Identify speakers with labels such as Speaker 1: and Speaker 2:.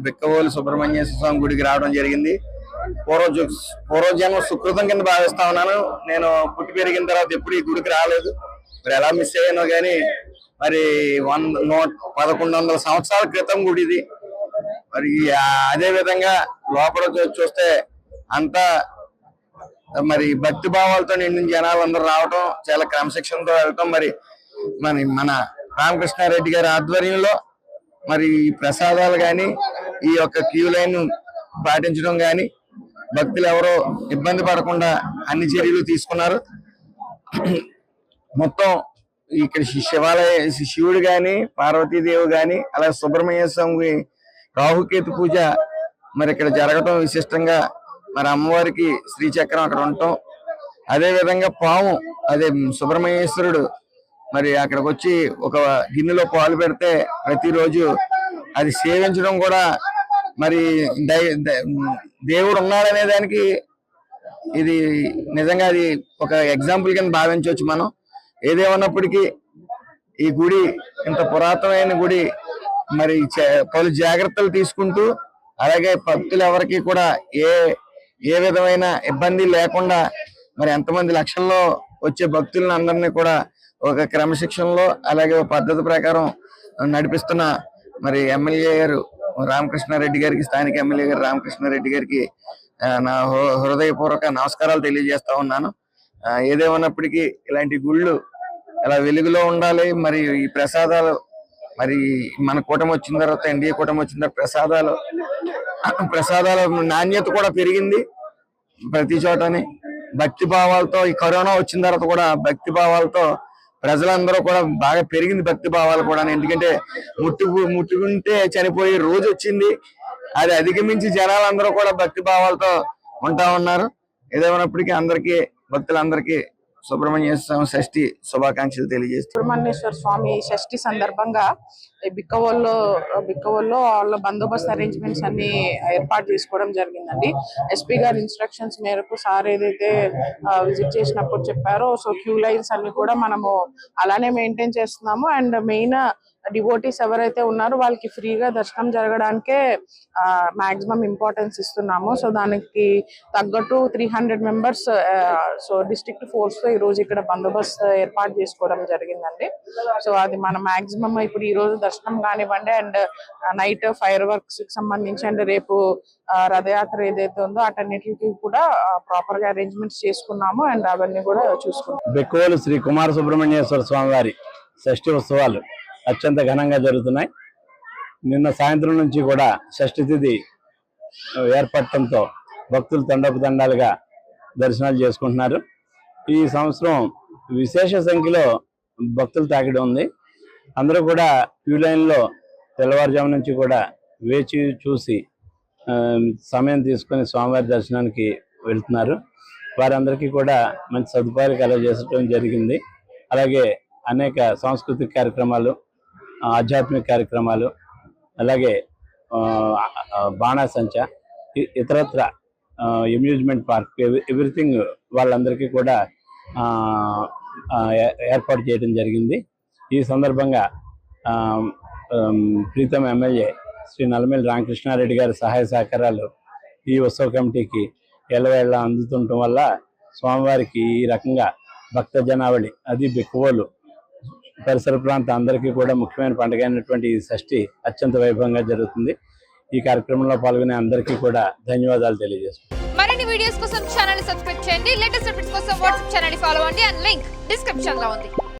Speaker 1: బిక్కవోలు సుబ్రహ్మణ్యేశ్వర స్వామి గుడికి రావడం జరిగింది. పూర్వజన్మ సుకృతం కింద భావిస్తా ఉన్నాను. నేను పుట్టి పెరిగిన తర్వాత ఎప్పుడు ఈ గుడికి రాలేదు. మరి ఎలా మిస్ అయ్యానో కానీ మరి 1100 సంవత్సరాల క్రితం గుడి ఇది. మరి అదే విధంగా లోపల చూస్తే అంతా మరి భక్తి భావాలతో నిండిన జనాలు అందరూ రావటం, చాలా క్రమశిక్షణతో వెళ్ళటం, మరి మన రామకృష్ణారెడ్డి గారి ఆధ్వర్యంలో మరి ఈ ప్రసాదాలు కానీ ఈ యొక్క క్యూ లైన్ పాటించడం కానీ భక్తులు ఎవరో ఇబ్బంది పడకుండా అన్ని చర్యలు తీసుకున్నారు. మొత్తం ఇక్కడ శివాలయ శివుడు గాని పార్వతీదేవి గాని అలాగే సుబ్రహ్మణ్య స్వామి రాహుకేతు పూజ మరి ఇక్కడ జరగటం విశిష్టంగా, మరి అమ్మవారికి శ్రీచక్రం అక్కడ ఉండటం, అదే విధంగా పాము అదే సుబ్రహ్మణ్యేశ్వరుడు మరి అక్కడికి వచ్చి ఒక గిన్నెలో పాలు పెడితే ప్రతిరోజు అది సేవించడం కూడా మరి దేవుడు ఉన్నాడనే దానికి ఇది నిజంగా అది ఒక ఎగ్జాంపుల్ కింద భావించవచ్చు మనం. ఏదేమన్నప్పటికీ ఈ గుడి ఇంత పురాతనమైన గుడి మరి పలు జాగ్రత్తలు తీసుకుంటూ అలాగే భక్తులు ఎవరికి కూడా ఏ విధమైన ఇబ్బంది లేకుండా మరి ఎంతమంది లక్షల్లో వచ్చే భక్తులను అందరినీ కూడా ఒక క్రమశిక్షణలో అలాగే ఒక పద్ధతి ప్రకారం నడిపిస్తున్న మరి ఎమ్మెల్యే గారు రామకృష్ణారెడ్డి గారికి, స్థానిక ఎమ్మెల్యే గారు రామకృష్ణారెడ్డి గారికి నా హృదయపూర్వక నమస్కారాలు తెలియజేస్తా ఉన్నాను. ఏదేమన్నప్పటికీ ఇలాంటి గుళ్ళు ఇలా వెలుగులో ఉండాలి. మరి ఈ ప్రసాదాలు మరి మన కూటమి వచ్చిన తర్వాత ఎన్డీఏ కూటమి వచ్చిన తర్వాత ప్రసాదాల నాణ్యత కూడా పెరిగింది ప్రతి చోటని. భక్తి భావాలతో ఈ కరోనా వచ్చిన తర్వాత కూడా భక్తి భావాలతో ప్రజలందరూ కూడా బాగా పెరిగింది భక్తి భావాలు కూడా. ఎందుకంటే ముట్టుకుంటే చనిపోయే రోజు వచ్చింది. అది అధిగమించి జనాలందరూ కూడా భక్తి భావాలతో ఉంటా ఉన్నారు. ఏదేమైనప్పటికీ అందరికీ భక్తులందరికీ సుబ్రహ్మణ్యేశ్వర షష్ఠి శుభాకాంక్షలు తెలియజేస్తారు.
Speaker 2: సుబ్రహ్మణ్యేశ్వర స్వామి షష్ఠి సందర్భంగా బిక్కవోల్లో వాళ్ళ బందోబస్తు అరేంజ్మెంట్స్ అన్ని ఏర్పాటు చేసుకోవడం జరిగిందండి. ఎస్పీ గారి ఇన్స్ట్రక్షన్స్ మేరకు సార్ ఏదైతే విజిట్ చేసినప్పుడు చెప్పారో సో క్యూ లైన్స్ అన్ని కూడా మనము అలానే మెయింటైన్ చేస్తున్నాము. అండ్ మెయిన్ డివోటీస్ ఎవరైతే ఉన్నారో వాళ్ళకి ఫ్రీగా దర్శనం జరగడానికే మాక్సిమం ఇంపార్టెన్స్ ఇస్తున్నాము. సో దానికి తగ్గట్టు 300 మెంబర్స్ సో డిస్ట్రిక్ట్ ఫోర్స్ తో ఈ రోజు ఇక్కడ బందోబస్తు ఏర్పాటు చేసుకోవడం జరిగిందండి. సో అది మన మాక్సిమం ఇప్పుడు ఈ రోజు దర్శనం కానివ్వండి అండ్ నైట్ ఫైర్ వర్క్స్ కి సంబంధించి అండ్ రేపు రథయాత్ర ఏదైతే ఉందో అటన్నిటికి కూడా ప్రాపర్ గా అరేంజ్మెంట్స్ చేసుకున్నాము అండ్ అవన్నీ కూడా చూసుకున్నాం.
Speaker 3: బిక్కవోలు శ్రీ కుమార సుబ్రహ్మణ్యేశ్వర స్వామి వారి షష్ఠి ఉత్సవాలు అత్యంత ఘనంగా జరుగుతున్నాయి. నిన్న సాయంత్రం నుంచి కూడా షష్ఠి తిథి ఏర్పడటంతో భక్తులు తండోపతండాలుగా దర్శనాలు చేసుకుంటున్నారు. ఈ సంవత్సరం విశేష సంఖ్యలో భక్తులు తాకిడి ఉంది. అందరూ కూడా క్యూ లైన్లో తెల్లవారుజాము నుంచి కూడా వేచి చూసి సమయం తీసుకొని స్వామివారి దర్శనానికి వెళ్తున్నారు. వారందరికీ కూడా మంచి సదుపాయాలు కలగజేయడం జరిగింది. అలాగే అనేక సాంస్కృతిక కార్యక్రమాలు, ఆధ్యాత్మిక కార్యక్రమాలు, అలాగే బాణాసంచ, ఇతరత్ర అమ్యూజ్మెంట్ పార్క్ ఎవ్రీథింగ్ వాళ్ళందరికీ కూడా ఏర్పాటు చేయడం జరిగింది. ఈ సందర్భంగా ప్రీతం ఎమ్మెల్యే శ్రీ నల్లమిల్లి రామకృష్ణారెడ్డి గారి సహాయ సహకారాలు ఈ ఉత్సవ కమిటీకి ఎల్లవేళ అందుతుండటం వల్ల స్వామివారికి ఈ రకంగా భక్త జనావళి అది బిక్కవోలు పరిసర ప్రాంత అందరికీ కూడా ముఖ్యమైన పండుగ అయినటువంటి ఈ షష్ఠి అత్యంత వైభవంగా జరుగుతుంది. ఈ కార్యక్రమంలో పాల్గొనే అందరికీ కూడా ధన్యవాదాలు తెలియజేస్తున్నాను.
Speaker 4: మరిన్ని వీడియోస్ కోసం ఛానల్ ని సబ్స్క్రైబ్ చేయండి. లేటెస్ట్ అప్డేట్స్ కోసం వాట్సాప్ ఛానల్ ని ఫాలో అవ్వండి. అండ్ లింక్ డిస్క్రిప్షన్ లో ఉంది.